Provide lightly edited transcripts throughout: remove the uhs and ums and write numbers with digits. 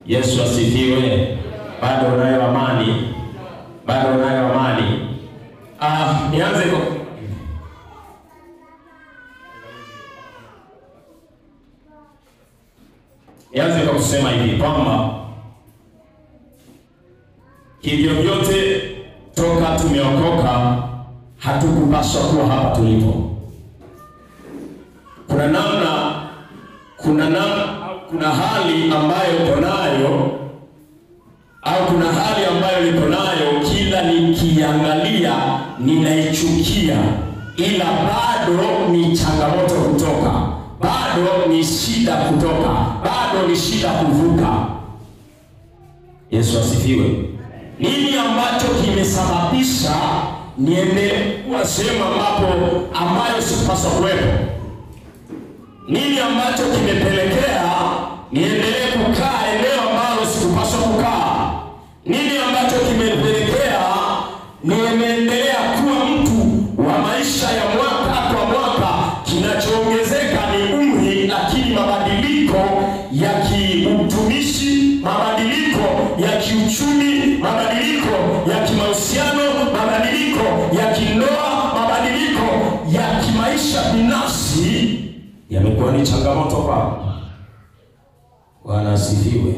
Yesu asifiwe. Bado unayo amani. Bado unayo amani. Nianze kwa kusema hivi kwamba hivyo vyote toka tumeokoka hatukupaswa kuwa hapa tulipo. Kuna hali ambayo uko nayo, au kuna hali ambayo niko nayo kila nikiangalia ninaichukia, ila bado ni changamoto kutoka, bado ni shida kutoka, bado ni shida kuvuka. Yesu asifiwe. Nini ambacho kimesababisha niende kwa sehemu ambayo sipaswa kuwepo? Nini ambacho kimepelekea niendelee kukaa eneo ambalo sikupaswa kukaa? Nini ambacho kimepelekea niendelea kuwa mtu wa maisha ya mwaka kwa mwaka? Kinachoongezeka ni umri, lakini mabadiliko ya kiutumishi, mabadiliko ya kiuchumi, mabadiliko ya kimahusiano, mabadiliko ya kindoa, mabadiliko ya kimaisha binafsi yamekuwa ni changamoto kwa. Bwana asifiwe.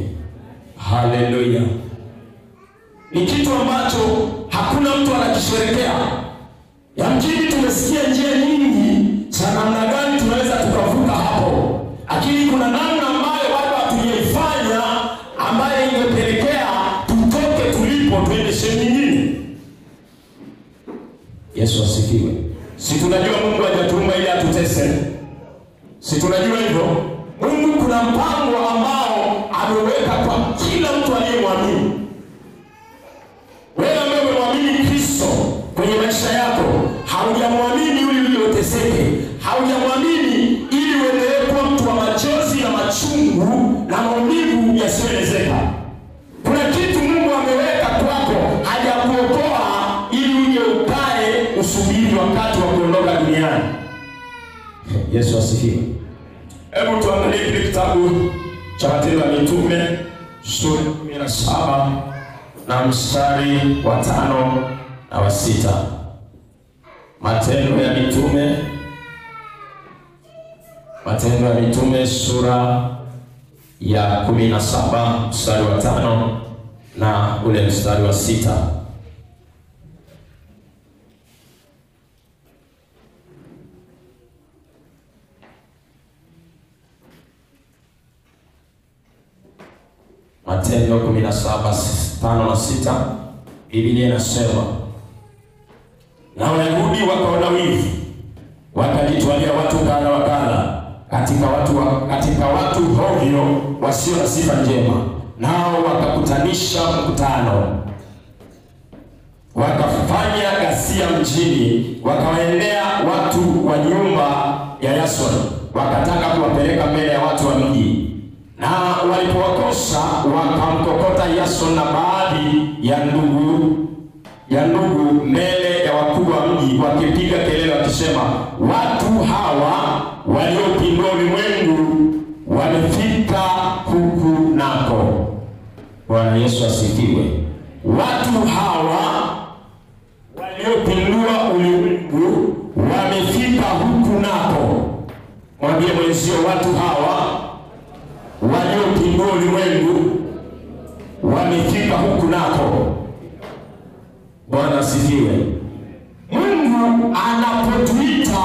Haleluya. Ni kitu ambacho hakuna mtu anakisherehekea. Yamkini tumesikia njia nyingi za namna gani tunaweza tukavuka hapo, lakini kuna namna ambayo bado hatujaifanya, ambayo ingepelekea tutoke tulipo twende sehemu nyingine. Yesu asifiwe. Si tunajua Mungu hajatuumba ili atutese? Si tunajua hivyo? Mungu kuna mpango ambao ameweka kwa kila mtu aliyemwamini. Wewe ambaye umemwamini Kristo kwenye maisha yako, haujamwamini ili uteseke, haujamwamini ili uendelee kuwa mtu wa machozi na machungu na maumivu yasiyoelezeka. Kuna kitu Mungu ameweka kwako, hajakuokoa ili uje ukae usubiri wakati wa kuondoka duniani. Yesu asifiwe. Hebu tuangalie kile kitabu cha Matendo ya Mitume sura 17 na mstari wa 5 na wa 6. Matendo ya Mitume sura ya 17 mstari wa 5 na ule mstari wa 6. Matendo 17:5 na 6, Biblia inasema, na Wayahudi wakaona wivu, wakajitwalia watu kadha wa kadha katika watu hovyo wasio na sifa njema, nao wakakutanisha mkutano, wakafanya ghasia mjini, wakawaendea watu wa nyumba ya Yason, wakataka kuwapeleka mbele ya watu wa mji. Na walipowakosa wakamkokota Yason na baadhi ya ndugu mbele ya wakuu wa mji, wakipiga kelele wakisema, watu hawa waliopindua ulimwengu wamefika huku nako. Bwana Yesu asifiwe. Watu hawa waliopindua ulimwengu wamefika huku nako. Mwambie mwenzio, watu hawa waliopindua ulimwengu wamefika huku nako. Bwana asifiwe. Mungu anapotuita,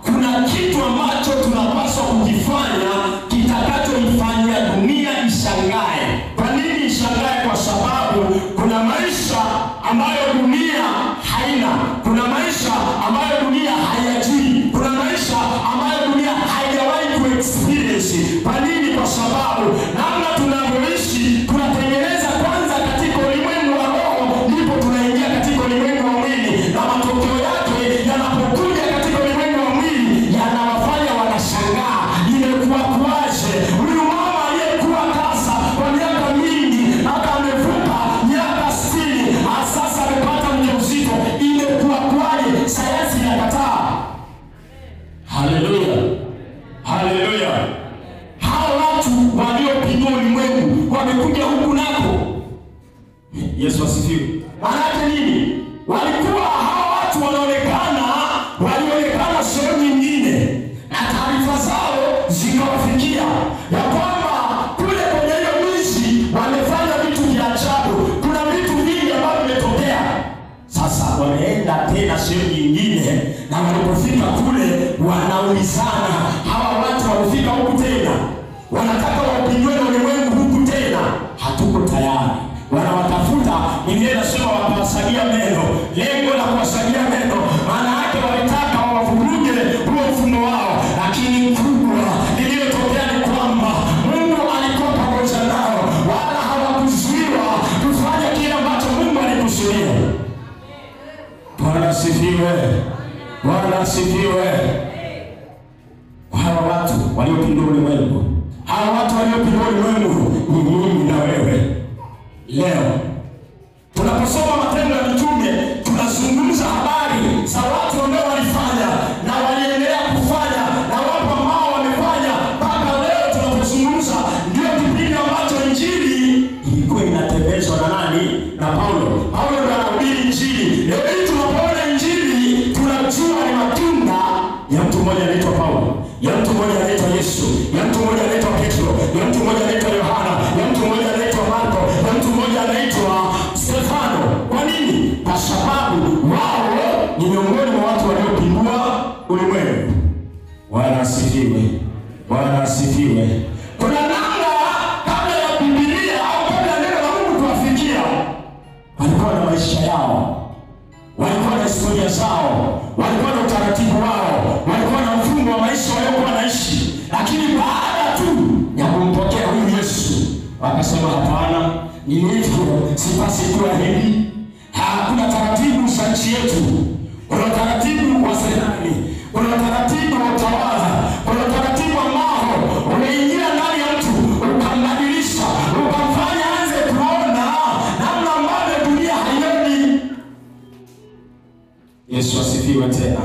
kuna kitu ambacho tunapaswa kukifanya kitakachoifanya dunia ishangae. Kwa nini ishangae? Kwa sababu kuna maisha ambayo dunia haina, kuna maisha ambayo dunia hayajui, kuna maisha ambayo dunia haijawahi kuexperience. Kwa nini? Kwa sababu namna tunavyoishi tunatengeneza kwanza katika ulimwengu wa roho, ndipo tunaingia katika ulimwengu wa mwili, na matokeo yake yanapokuja katika ulimwengu wa mwili yanawafanya wanashangaa, imekuwa kuaje? Huyu mama aliyekuwa tasa kwa miaka mingi hata amevuka miaka 60, sasa amepata mjamzito, imekuwa kuaje? Sayansi inakataa. Haleluya. Haleluya. Hao watu waliopindua ulimwengu wamekuja huku nako. Yesu asifiwe. Maana nini? Walikuwa hawa watu walionekana sehemu nyingine, na taarifa zao zikawafikia ya kwamba kule kwenye hiyo miji wamefanya vitu vya ajabu. Kuna vitu vingi ambavyo vimetokea. Sasa wameenda tena sehemu nyingine, na walipofika kule wanaulizana, hawa watu wamefika huku tena, wanataka wapindue ulimwengu huku tena, hatuko tayari. Wanawatafuta, Biblia inasema wakawasagia meno. Lengo la kuwasagia meno, maana yake walitaka wavuruge huo mfumo wao, lakini kubwa lililotokea ni kwamba Mungu alikuwa pamoja nao, wala hawakuzuiwa kufanya kile ambacho Mungu alikusudia. Bwana asifiwe. Bwana asifiwe. Hawa watu waliopindua ulimwengu, hawa watu waliopindua ulimwengu ni mimi na wewe. Leo tunaposoma Matendo ya Mitume, tunazungumza habari za watu ambao walifanya na waliendelea kufanya, na wapo ambao wamefanya mpaka leo tunapozungumza. Ndio kipindi ambacho injili ilikuwa inatembezwa na nani? Na Paulo. Paulo ndiye anahubiri injili. Leo hii tunapoona injili, tunajua ni matunda ya mtu mmoja anaitwa Paulo, ya mtu mmoja anaitwa Yesu, ya mtu mmoja anaitwa Petro, ya mtu mmoja anaitwa Yohana, ya mtu mmoja anaitwa Marko, ya mtu mmoja anaitwa Stefano. Kwa nini? Kwa sababu wao ni miongoni mwa watu waliopindua ulimwengu. Bwana asifiwe. Bwana asifiwe. Kuna namna kabla ya Biblia au kabla ya neno la Mungu kuwafikia, walikuwa na maisha yao, walikuwa na historia zao, walikuwa na utaratibu wao, walikuwa na mfumo wa maisha waliokuwa wanaishi. Lakini baada tu ya kumpokea huyu Yesu, wakasema hapana, nilivyo sipasi kuwa hivi. Hakuna taratibu za nchi yetu. Kuna taratibu wa serikali, kuna taratibu wa utawala, kuna taratibu ambao umeingia ndani ya mtu, ukambadilisha, ukamfanya anze kuona namna ambavyo dunia haioni. Yesu asifiwe tena.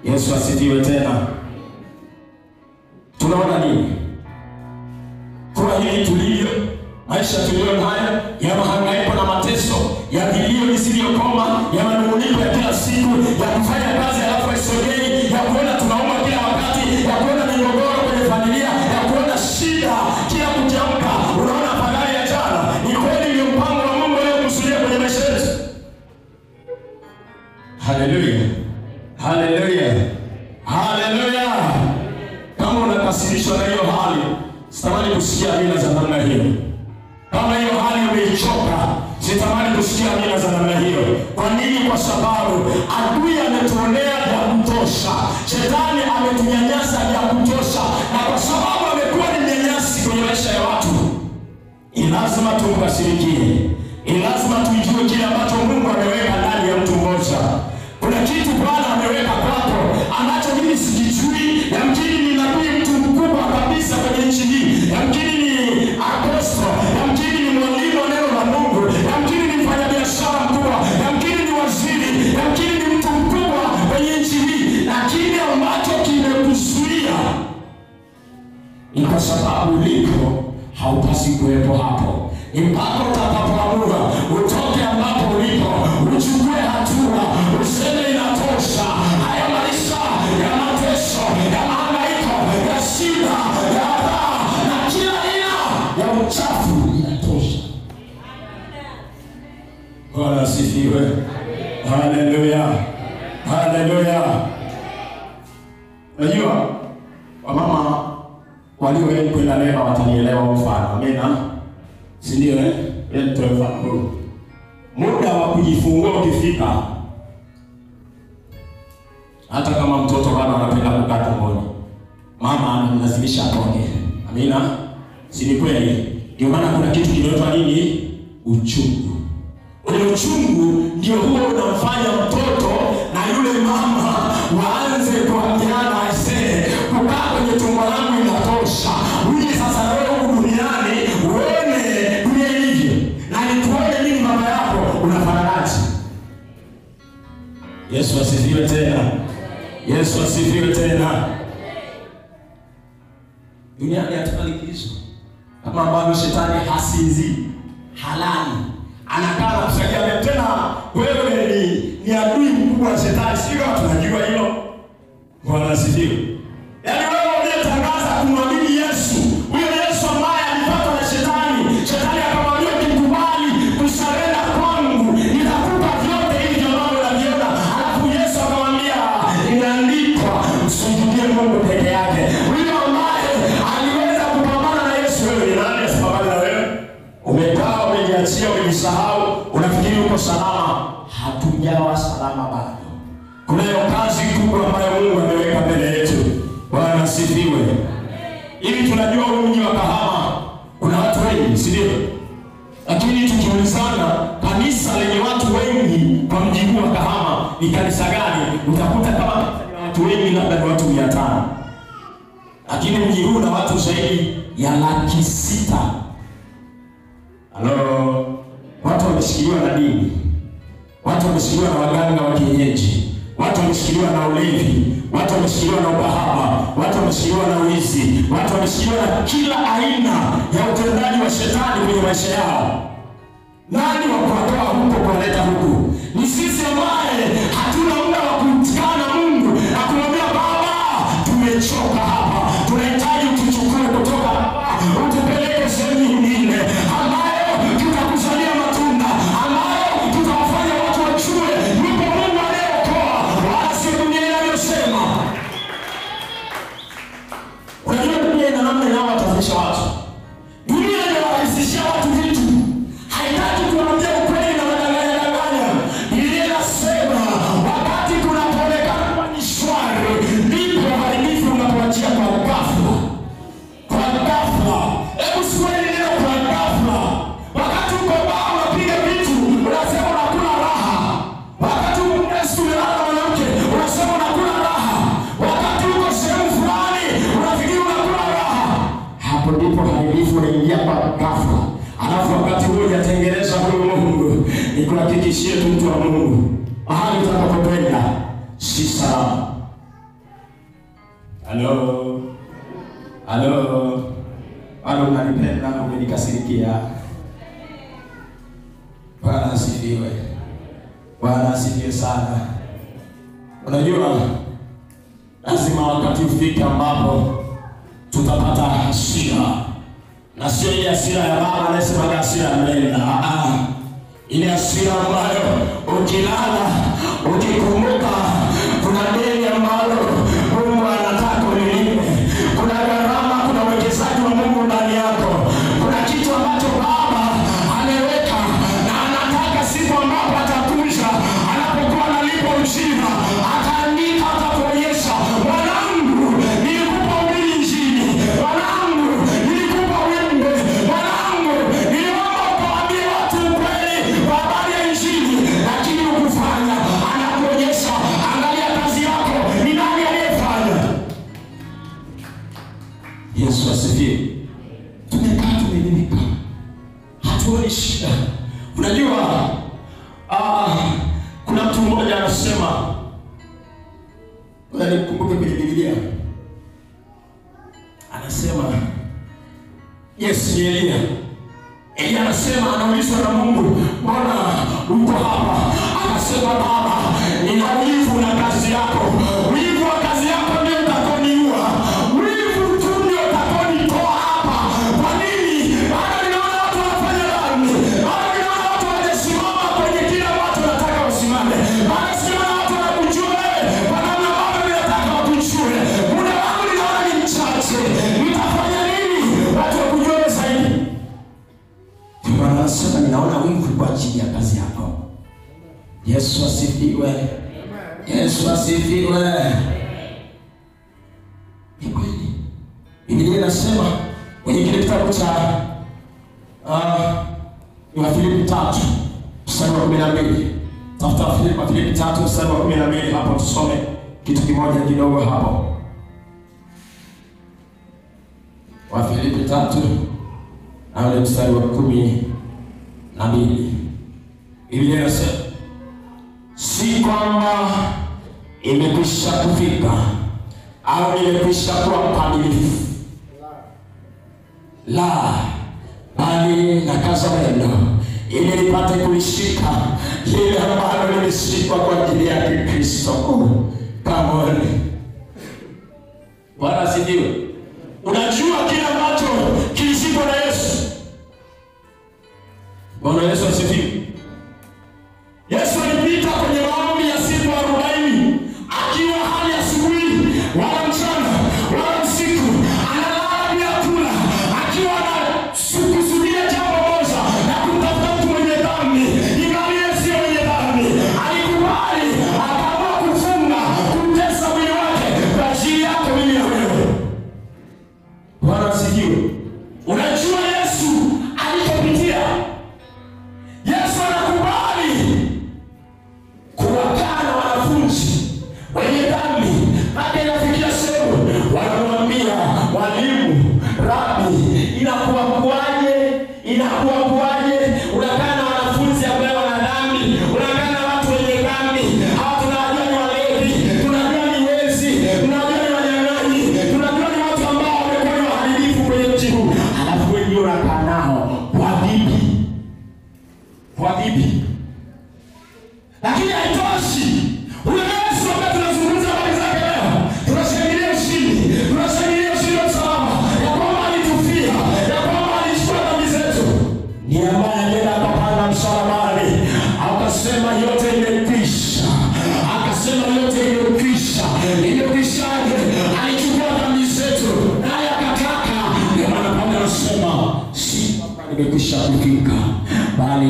Yesu asifiwe tena. Tunaona nini? Kwa hili tulio, maisha tulio nayo ya mahangaiko na mateso, ya vilio visiyokoma, ya manunguniko ya kila siku, ya kufanya kazi alafu isogei, ya kuona tunauma kila wakati, ya kuona migogoro kwenye familia, ya kuona shida kila kukiamka. Unaona afadhali ya jana. Ni kweli ni mpango wa Mungu aliokusudia kwenye maisha yetu. Haleluya. Haleluya. Haleluya. Kama unakasirishwa na hiyo hali, sitamani kusikia mila za namna hiyo. Kama hiyo hali umeichoka, sitamani kusikia mila za namna hiyo. Kwa nini? Kwa sababu adui ametuonea vya kutosha, shetani ametunyanyasa vya kutosha, na kwa sababu amekuwa ni mnyanyasi kwenye maisha ya watu, ni lazima tumkasirikie. Ni lazima tujue kile ambacho Mungu ameweka ndani ya mtu mmoja. Kuna kitu Bwana ameweka kwako ambacho mimi sikijui. Yamkini ni nabii mtu mkubwa kabisa kwenye nchi hii, yamkini ni apostol, yamkini ni mwalimu wa neno la Mungu, yamkini ni mfanyabiashara mkubwa, yamkini ni waziri, yamkini ni mtu mkubwa kwenye nchi hii, lakini ambacho kimekuzuia ni kwa sababu ulipo haupasi kuwepo hapo. Mpaka utakapoamua utoke ambapo ulipo, uchukue hatua, useme inatosha. Haya maisha ya mateso, ya mahangaiko, ya shida, ya raha na kila aina ya uchafu inatosha. Bwana asifiwe. Haleluya. Haleluya. Unajua wamama walio kwenda leo watanielewa mfano. Amina. Si ndio ndio mfano. Muda wa kujifungua ukifika, hata kama mtoto bado anapenda kukaa tumboni, mama anamlazimisha atoke. Amina. Si ni kweli? Ndio maana kuna kitu kinaitwa nini? Uchungu. Ule uchungu ndio huo unamfanya mtoto na yule mama waanze kuambiana, aisee, kukaa kwenye tumbo langu inatosha. Uje sasa wewe duniani uone dunia ilivyo, na nikuone nini mama yako unafananaje. Yesu asifiwe tena. Yesu asifiwe tena. Duniani hatuna likizo. kama ambavyo shetani hasinzi, halali, anakaa na kusaidia tena. Wewe ni adui mkubwa wa shetani, sio kama tunajua hilo. Bwana asifiwe. Yaani wewe unayetangaza kumwamini Yesu, huyo Yesu ambaye alipatwa na shetani, shetani akamwambia ukikubali kusarenda kwangu nitakupa vyote hivi ambavyo unaviona. Alafu Yesu akamwambia inaandikwa msujudie Mungu peke yake. Huyo ambaye aliweza kupambana na Yesu, wewe ni nani asipambane na wewe? Umekaa umejiachia, umejisahau, unafikiri uko salama. Hatujawa salama bado. Kunayo kazi kubwa ambayo Mungu ameweka mbele yetu. Bwana asifiwe. Hivi tunajua mji wa Kahama kuna watu wengi, si ndio? Lakini tukiulizana kanisa lenye watu wengi kwa mji huu wa Kahama ni kanisa gani? Utakuta kama watu wengi labda ni watu 500. Lakini mji huu na watu zaidi ya 600,000. Halo. Watu wameshikiliwa na dini. Watu wameshikiliwa na waganga wa kienyeji. Watu wameshikiliwa na ulevi, watu wameshikiliwa na ubahaba, watu wameshikiliwa na wizi, watu wameshikiliwa na kila aina ya utendaji wa shetani kwenye maisha yao. Nani wa kuwatoa huko kuwaleta huku? Ni sisi ambaye hatuna muda wa kumtikana na Mungu na kumwambia Baba, tumechoka hapa, tunahitaji utuchukue kutoka hapa, utupeleke sehemu nyingine ambayo tutakuzalia matunda, ambayo tutawafanya watu wajue yupo Mungu anayeokoa, wala si dunia inayosema. Unajua dunia ina namna inawatazamisha watu. Dunia inawarahisishia watu vitu. Haitaki kuambia ukweli na madanganya. Biblia inasema wakati kunapoonekana kuwa ni shwari, ndipo uharibifu unapoachia kwa ghafla. Kwa ghafla. Hebu swali leo kwa ghafla. Wakati uko baa unapiga vitu, unasema unakula raha. Wakati uko mresu unalala mwanamke, unasema unakula raha. Wakati uko sehemu fulani, unafikiri unakula raha. Hapo ndipo uharibifu unaingia kwa ghafla. Alafu wakati huo yatengeneza huyo Mungu, nikuhakikishie tu mtu wa Mungu, mahali utakapokwenda si salama. Halo. Halo. Bado unanipenda na umenikasirikia. Bwana asifiwe. Bwana asifiwe sana. Unajua lazima wakati ufike ambapo tutapata hasira. Na sio ile hasira ya baba anasema hasira ya mlenda. Ile hasira ambayo ukilala ukikumbuka kuna deni ambalo Mungu anataka ulilipe. Kuna gharama, kuna uwekezaji wa Mungu ndani yako. Kuna kitu ambacho baba ameweka na anataka siku ambapo atakuja, anapokuwa analipa ujira, ataandika, atakuonyesha, mwanangu nilikupa ubiri injili, mwanangu nilikupa wimbe, mwanangu niliomba ukawaambie watu ukweli kwa habari ya injili, lakini ukufanya. Anakuonyesha, angalia kazi yako, ni nani aliyefanya. Yesu asifiwe. Tumekaa tumelimika, hatuoni shida. Unajua kuna mtu mmoja anasema, nikumbuke kwenye Biblia, anasema yes, ni Elia. Elia anasema, anaulizwa na Mungu, mbona uko hapa? Anasema, Baba, nina wivu na kazi yako. Wivu wa kazi yako ndio utakoniua. Wivu tu ndio utakonitoa hapa. Kwa nini? Bado ninaona watu wanafanya dhambi. Bado ninaona watu wanasimama kwenye kila watu wanataka wasimame. Bado siona watu wanakujua wewe kwa namna ambavyo ninataka wakujue. Muda wangu ninaona ni mchache. Nitafanya nini watu wakujue zaidi? Bwana anasema, ninaona wivu kwa ajili ya kazi yako. Yesu asifiwe. Yesu asifiwe. Ni kweli. Biblia inasema kwenye kile kitabu cha Wafilipi 3 mstari wa 12. Tafuta Wafilipi 3 mstari wa 12 hapo, tusome kitu kimoja kidogo hapo. Wafilipi 3 na ule mstari wa 12. Biblia inasema, si kwamba imekwisha kufika au imekwisha kuwa mkamilifu, la bali nakaza mwendo ili nipate kulishika lile ambalo limeshikwa kwa ajili ya Kristo. Kamwe Bwana asifiwe. Unajua kile ambacho kilishikwa na Yesu. Bwana Yesu asifiwe. Yesu alipita kwenye maombi ya siku 40 akiwa hali asubuhi wala mchana wala usiku, analala bila kula, akiwa anakusudia jambo moja na kumtafuta mtu mwenye dhambi. Ingawa Yesu sio mwenye dhambi, alikubali akaamua kufunga, kumtesa mwili wake kwa ajili yako mimi na wewe. Bwana asifiwe. Unajua Yesu alipopitia, Yesu anakubali kuwakaa na wanafunzi wenye dhambi. Hadi inafikia sehemu wanamwambia, mwalimu, rabi, inakuwa kuaje unakaa na wanafunzi ambao wana dhambi, unakaa na watu wenye dhambi? Hawa tunajua ni walevi, tunajua ni wezi, tunajua ni wanyang'anyi, tunajua ni watu ambao wamekuwa ni waharibifu kwenye mji huu, alafu wenyewe unakaa nao kwa bibi. Lakini haitoshi. Huyo Yesu ambaye tunazungumza habari zake leo, tunashangilia ushindi, tunashangilia ushindi wa salama, ya kwamba alitufia, ya kwamba alichukua dhambi zetu, ni ambaye alienda akapanda msalabani, akasema yote imekwisha, akasema yote imekwisha. Imekwishaje? Alichukua dhambi zetu naye akataka. Ndio maana Paulo anasema si kwamba nimekwisha kufika, bali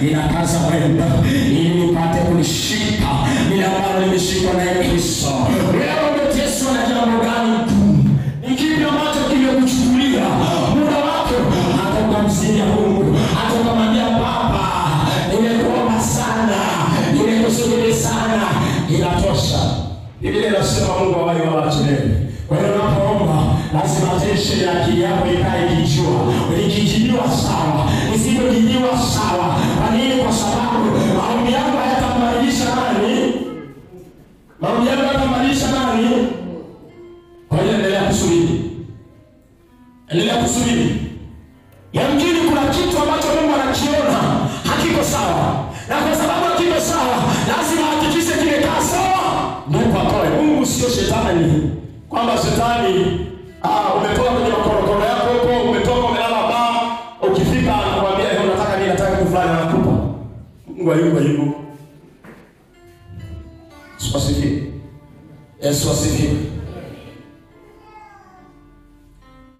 ninakaza mwendo ili nipate kulishika lile ambalo limeshikwa na Kristo. Wewe umeteswa na jambo gani tu? Ni kipi ambacho kimekuchukulia muda wako? Hata ukamsikia Mungu, hata ukamwambia Baba, nimekuomba sana, nimekusubiri sana, inatosha. Biblia inasema Mungu awali wala achelewe. Kwa hiyo unapoomba lazima tension ya akili yako ikae kijua. Ukijibiwa sawa, isipojibiwa sawa. Kwa nini? Kwa sababu maombi yako hayatambadilisha nani? Maombi yako hayatambadilisha nani? Kwa hiyo endelea kusubiri. Endelea kusubiri. Yamkini kuna kitu ambacho Mungu anakiona hakiko sawa. Na kwa sababu hakiko sawa, lazima hakikishe kimekaa sawa. Mungu atoe. Mungu sio shetani. Kwamba shetani umetoka kwenye makorokoro yako huko, umetoka umelala baa, ukifika anakuambia leo nataka nini, nataka kitu fulani, anakupa. Mungu hayuko hivyo. Yesu asifiwe.